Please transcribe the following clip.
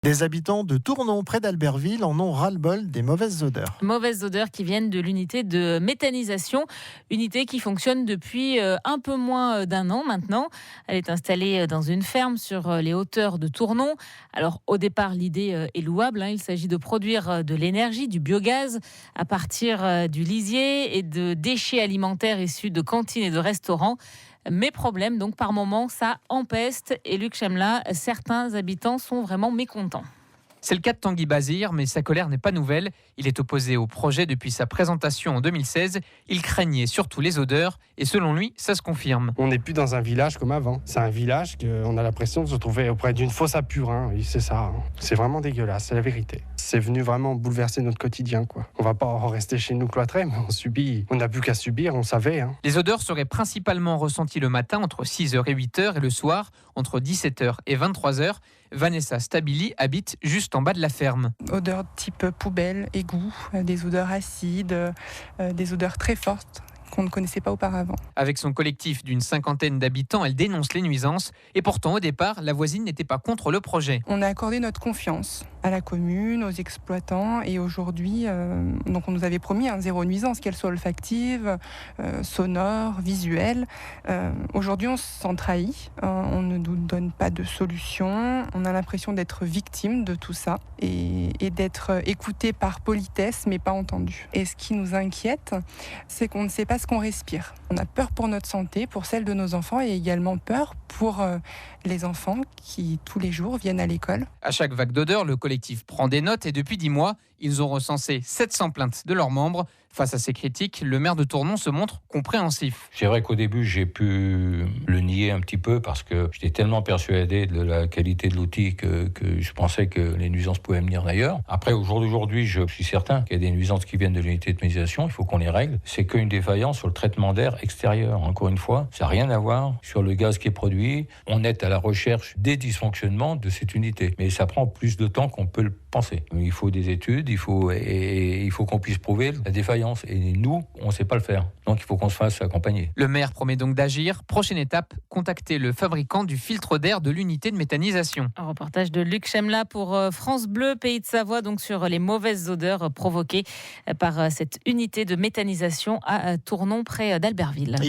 Des habitants de Tournon, près d'Albertville, en ont ras-le-bol des mauvaises odeurs. Mauvaises odeurs qui viennent de l'unité de méthanisation, unité qui fonctionne depuis un peu moins d'un an maintenant. Elle est installée dans une ferme sur les hauteurs de Tournon. Alors au départ, l'idée est louable. Il s'agit de produire de l'énergie, du biogaz, à partir du lisier et de déchets alimentaires issus de cantines et de restaurants. Mais problème, donc par moment, ça empeste. Et Luc Chemla, certains habitants sont vraiment mécontents. C'est le cas de Tanguy Bazir, mais sa colère n'est pas nouvelle. Il est opposé au projet depuis sa présentation en 2016. Il craignait surtout les odeurs et selon lui, ça se confirme. On n'est plus dans un village comme avant. C'est un village qu'on a l'impression de se trouver auprès d'une fosse à purin. Oui, c'est ça. C'est vraiment dégueulasse, c'est la vérité. C'est venu vraiment bouleverser notre quotidien, quoi. On va pas en rester chez nous cloîtrés, mais on subit. On n'a plus qu'à subir, on savait. Les odeurs seraient principalement ressenties le matin entre 6h et 8h et le soir entre 17h et 23h. Vanessa Stabili habite juste en bas de la ferme. Odeurs type poubelle, égout, des odeurs acides, des odeurs très fortes qu'on ne connaissait pas auparavant. Avec son collectif d'une 50aine d'habitants, elle dénonce les nuisances. Et pourtant, au départ, la voisine n'était pas contre le projet. On a accordé notre confiance à la commune, aux exploitants. Et aujourd'hui, donc on nous avait promis un zéro nuisance, qu'elle soit olfactive, sonore, visuelle. Aujourd'hui, on se sent trahi. On ne nous donne pas de solution. On a l'impression d'être victime de tout ça et d'être écouté par politesse, mais pas entendu. Et ce qui nous inquiète, c'est qu'on ne sait pas ce qu'on respire. On a peur pour notre santé, pour celle de nos enfants et également peur pour les enfants qui, tous les jours, viennent à l'école. À chaque vague d'odeur, le collectif prend des notes et depuis 10 mois, ils ont recensé 700 plaintes de leurs membres. Face à ces critiques, le maire de Tournon se montre compréhensif. C'est vrai qu'au début, j'ai pu le nier un petit peu parce que j'étais tellement persuadé de la qualité de l'outil que je pensais que les nuisances pouvaient venir d'ailleurs. Après, au jour d'aujourd'hui, je suis certain qu'il y a des nuisances qui viennent de l'unité de méthanisation. Il faut qu'on les règle. C'est qu'une défaillance sur le traitement d'air extérieur. Encore une fois, ça n'a rien à voir sur le gaz qui est produit. On est à la recherche des dysfonctionnements de cette unité. Mais ça prend plus de temps qu'on peut le penser. Il faut des études, il faut qu'on puisse prouver la défaillance. Et nous, on ne sait pas le faire. Donc il faut qu'on se fasse accompagner. Le maire promet donc d'agir. Prochaine étape, contacter le fabricant du filtre d'air de l'unité de méthanisation. Un reportage de Luc Chemla pour France Bleu, Pays de Savoie, donc sur les mauvaises odeurs provoquées par cette unité de méthanisation à Tournon, près d'Albertville.